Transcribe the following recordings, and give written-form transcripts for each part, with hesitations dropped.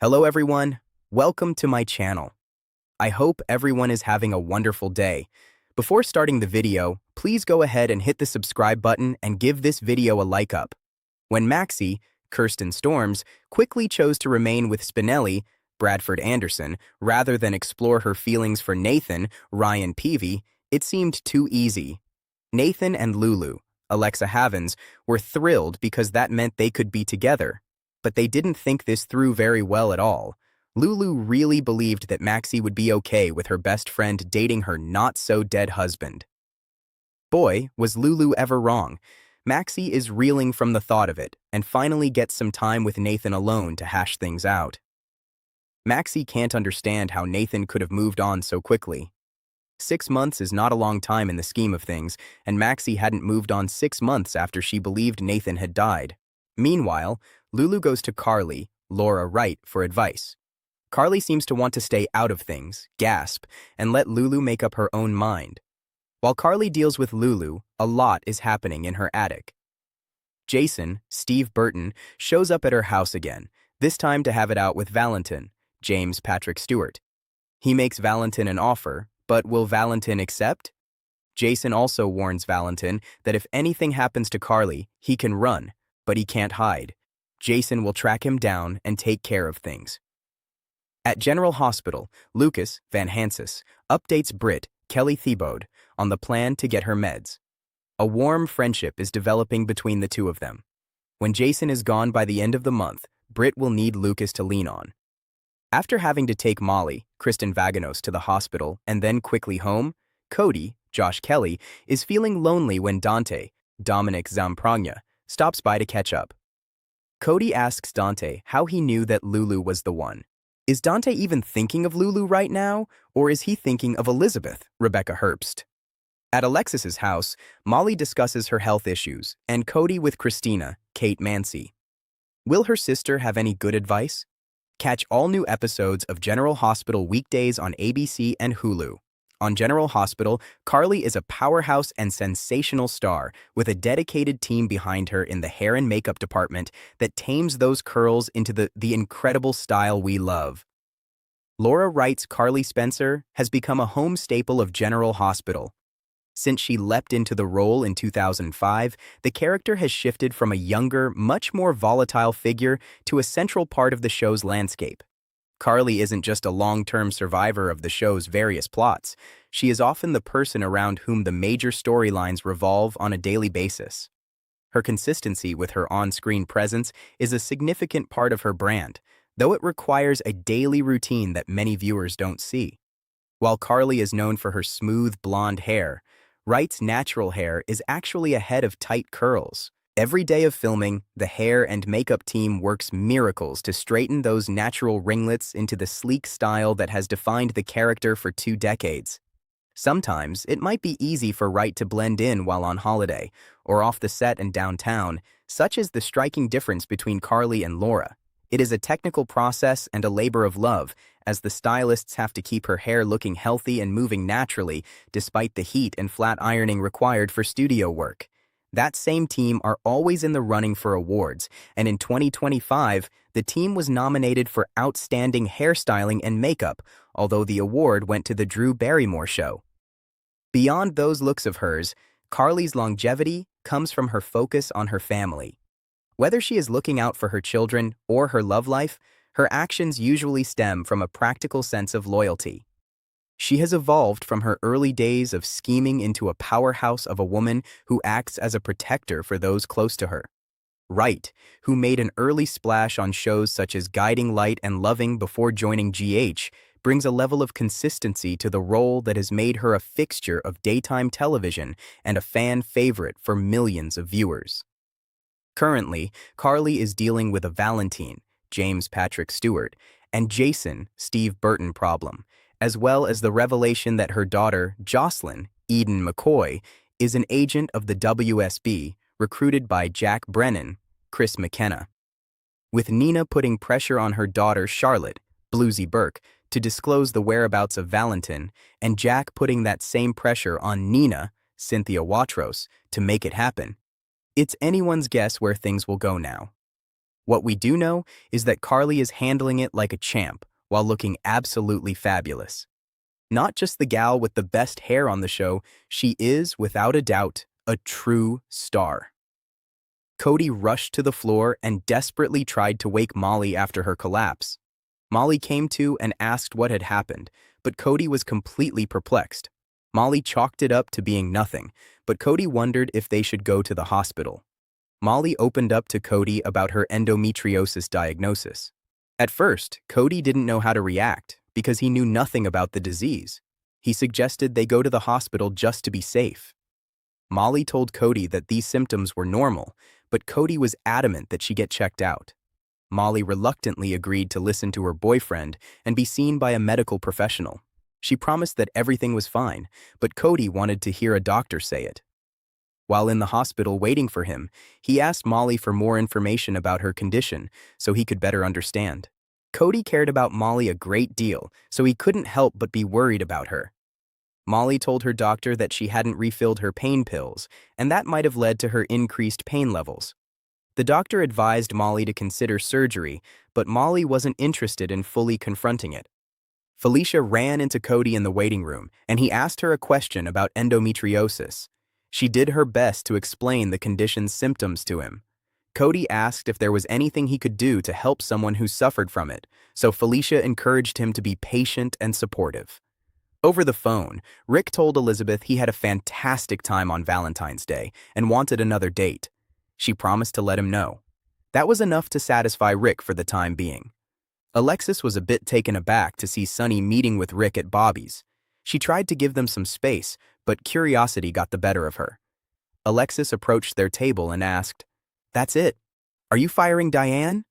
Hello everyone, welcome to my channel. I hope everyone is having a wonderful day. Before starting the video, please go ahead and hit the subscribe button and give this video a like up. When Maxie, Kirsten Storms, quickly chose to remain with Spinelli, Bradford Anderson, rather than explore her feelings for Nathan, Ryan Peavy, it seemed too easy. Nathan and Lulu, Alexa Havens, were thrilled because that meant they could be together. But they didn't think this through very well at all. Lulu really believed that Maxie would be okay with her best friend dating her not-so-dead husband. Boy, was Lulu ever wrong. Maxie is reeling from the thought of it and finally gets some time with Nathan alone to hash things out. Maxie can't understand how Nathan could have moved on so quickly. 6 months is not a long time in the scheme of things, and Maxie hadn't moved on 6 months after she believed Nathan had died. Meanwhile, Lulu goes to Carly, Laura Wright, for advice. Carly seems to want to stay out of things, gasp, and let Lulu make up her own mind. While Carly deals with Lulu, a lot is happening in her attic. Jason, Steve Burton, shows up at her house again, this time to have it out with Valentin, James Patrick Stewart. He makes Valentin an offer, but will Valentin accept? Jason also warns Valentin that if anything happens to Carly, he can run, but he can't hide. Jason will track him down and take care of things. At General Hospital, Lucas, Van Hansis, updates Britt, Kelly Thibaud, on the plan to get her meds. A warm friendship is developing between the two of them. When Jason is gone by the end of the month, Britt will need Lucas to lean on. After having to take Molly, Kristen Vaganos, to the hospital and then quickly home, Cody, Josh Kelly, is feeling lonely when Dante, Dominic Zamprogna, stops by to catch up. Cody asks Dante how he knew that Lulu was the one. Is Dante even thinking of Lulu right now, or is he thinking of Elizabeth, Rebecca Herbst? At Alexis's house, Molly discusses her health issues, and Cody with Christina, Kate Mancy. Will her sister have any good advice? Catch all new episodes of General Hospital weekdays on ABC and Hulu. On General Hospital, Carly is a powerhouse and sensational star with a dedicated team behind her in the hair and makeup department that tames those curls into the incredible style we love. Laura Wright's Carly Spencer has become a home staple of General Hospital. Since she leapt into the role in 2005, the character has shifted from a younger, much more volatile figure to a central part of the show's landscape. Carly isn't just a long-term survivor of the show's various plots. She is often the person around whom the major storylines revolve on a daily basis. Her consistency with her on-screen presence is a significant part of her brand, though it requires a daily routine that many viewers don't see. While Carly is known for her smooth blonde hair, Wright's natural hair is actually a head of tight curls. Every day of filming, the hair and makeup team works miracles to straighten those natural ringlets into the sleek style that has defined the character for 2 decades. Sometimes, it might be easy for Wright to blend in while on holiday, or off the set and downtown, such is the striking difference between Carly and Laura. It is a technical process and a labor of love, as the stylists have to keep her hair looking healthy and moving naturally, despite the heat and flat ironing required for studio work. That same team are always in the running for awards, and in 2025, the team was nominated for Outstanding Hairstyling and Makeup, although the award went to The Drew Barrymore Show. Beyond those looks of hers, Carly's longevity comes from her focus on her family. Whether she is looking out for her children or her love life, her actions usually stem from a practical sense of loyalty. She has evolved from her early days of scheming into a powerhouse of a woman who acts as a protector for those close to her. Wright, who made an early splash on shows such as Guiding Light and Loving before joining GH, brings a level of consistency to the role that has made her a fixture of daytime television and a fan favorite for millions of viewers. Currently, Carly is dealing with a Valentin, James Patrick Stewart, and Jason, Steve Burton problem, as well as the revelation that her daughter, Jocelyn, Eden McCoy, is an agent of the WSB recruited by Jack Brennan, Chris McKenna. With Nina putting pressure on her daughter, Charlotte, Bluesy Burke, to disclose the whereabouts of Valentin, and Jack putting that same pressure on Nina, Cynthia Watros, to make it happen. It's anyone's guess where things will go now. What we do know is that Carly is handling it like a champ while looking absolutely fabulous. Not just the gal with the best hair on the show, she is, without a doubt, a true star. Cody rushed to the floor and desperately tried to wake Molly after her collapse. Molly came to and asked what had happened, but Cody was completely perplexed. Molly chalked it up to being nothing, but Cody wondered if they should go to the hospital. Molly opened up to Cody about her endometriosis diagnosis. At first, Cody didn't know how to react because he knew nothing about the disease. He suggested they go to the hospital just to be safe. Molly told Cody that these symptoms were normal, but Cody was adamant that she get checked out. Molly reluctantly agreed to listen to her boyfriend and be seen by a medical professional. She promised that everything was fine, but Cody wanted to hear a doctor say it. While in the hospital waiting for him, he asked Molly for more information about her condition so he could better understand. Cody cared about Molly a great deal, so he couldn't help but be worried about her. Molly told her doctor that she hadn't refilled her pain pills, and that might have led to her increased pain levels. The doctor advised Molly to consider surgery, but Molly wasn't interested in fully confronting it. Felicia ran into Cody in the waiting room, and he asked her a question about endometriosis. She did her best to explain the condition's symptoms to him. Cody asked if there was anything he could do to help someone who suffered from it, so Felicia encouraged him to be patient and supportive. Over the phone, Rick told Elizabeth he had a fantastic time on Valentine's Day and wanted another date. She promised to let him know. That was enough to satisfy Rick for the time being. Alexis was a bit taken aback to see Sunny meeting with Rick at Bobby's. She tried to give them some space, but curiosity got the better of her. Alexis approached their table and asked, "That's it? Are you firing Diane?"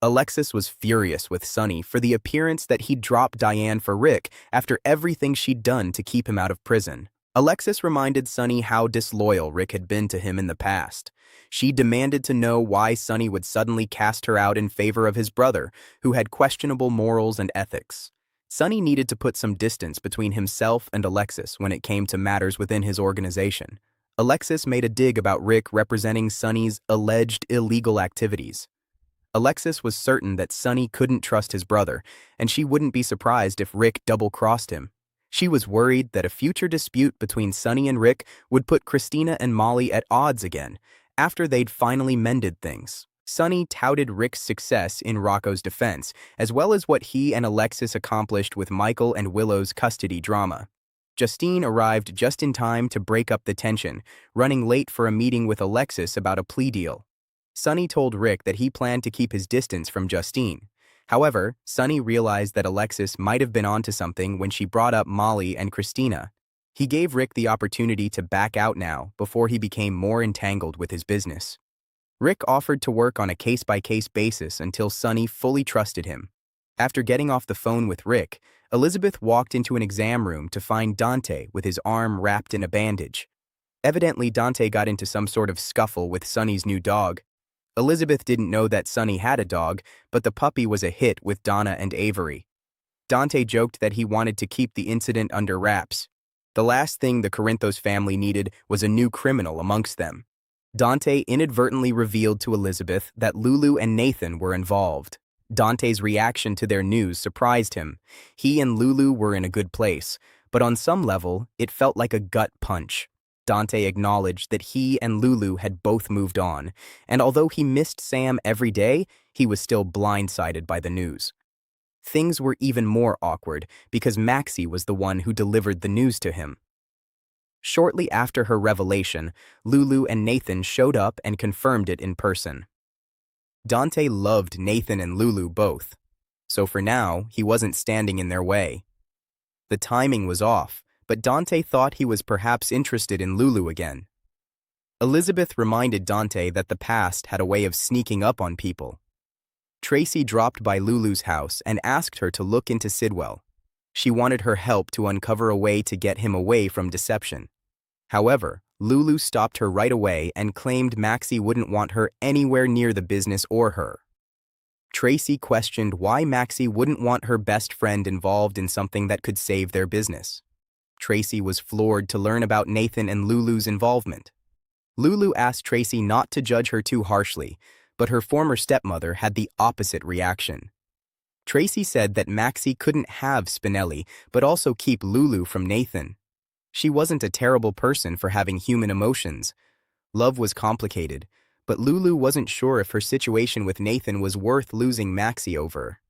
Alexis was furious with Sunny for the appearance that he'd dropped Diane for Rick after everything she'd done to keep him out of prison. Alexis reminded Sunny how disloyal Rick had been to him in the past. She demanded to know why Sunny would suddenly cast her out in favor of his brother, who had questionable morals and ethics. Sunny needed to put some distance between himself and Alexis when it came to matters within his organization. Alexis made a dig about Rick representing Sunny's alleged illegal activities. Alexis was certain that Sunny couldn't trust his brother, and she wouldn't be surprised if Rick double-crossed him. She was worried that a future dispute between Sunny and Rick would put Christina and Molly at odds again, after they'd finally mended things. Sunny touted Rick's success in Rocco's defense, as well as what he and Alexis accomplished with Michael and Willow's custody drama. Justine arrived just in time to break up the tension, running late for a meeting with Alexis about a plea deal. Sunny told Rick that he planned to keep his distance from Justine. However, Sunny realized that Alexis might have been onto something when she brought up Molly and Christina. He gave Rick the opportunity to back out now before he became more entangled with his business. Rick offered to work on a case-by-case basis until Sunny fully trusted him. After getting off the phone with Rick, Elizabeth walked into an exam room to find Dante with his arm wrapped in a bandage. Evidently, Dante got into some sort of scuffle with Sunny's new dog. Elizabeth didn't know that Sunny had a dog, but the puppy was a hit with Donna and Avery. Dante joked that he wanted to keep the incident under wraps. The last thing the Corinthos family needed was a new criminal amongst them. Dante inadvertently revealed to Elizabeth that Lulu and Nathan were involved. Dante's reaction to their news surprised him. He and Lulu were in a good place, but on some level, it felt like a gut punch. Dante acknowledged that he and Lulu had both moved on, and although he missed Sam every day, he was still blindsided by the news. Things were even more awkward because Maxie was the one who delivered the news to him. Shortly after her revelation, Lulu and Nathan showed up and confirmed it in person. Dante loved Nathan and Lulu both, so for now, he wasn't standing in their way. The timing was off, but Dante thought he was perhaps interested in Lulu again. Elizabeth reminded Dante that the past had a way of sneaking up on people. Tracy dropped by Lulu's house and asked her to look into Sidwell. She wanted her help to uncover a way to get him away from deception. However, Lulu stopped her right away and claimed Maxie wouldn't want her anywhere near the business or her. Tracy questioned why Maxie wouldn't want her best friend involved in something that could save their business. Tracy was floored to learn about Nathan and Lulu's involvement. Lulu asked Tracy not to judge her too harshly, but her former stepmother had the opposite reaction. Tracy said that Maxie couldn't have Spinelli but also keep Lulu from Nathan. She wasn't a terrible person for having human emotions. Love was complicated, but Lulu wasn't sure if her situation with Nathan was worth losing Maxie over.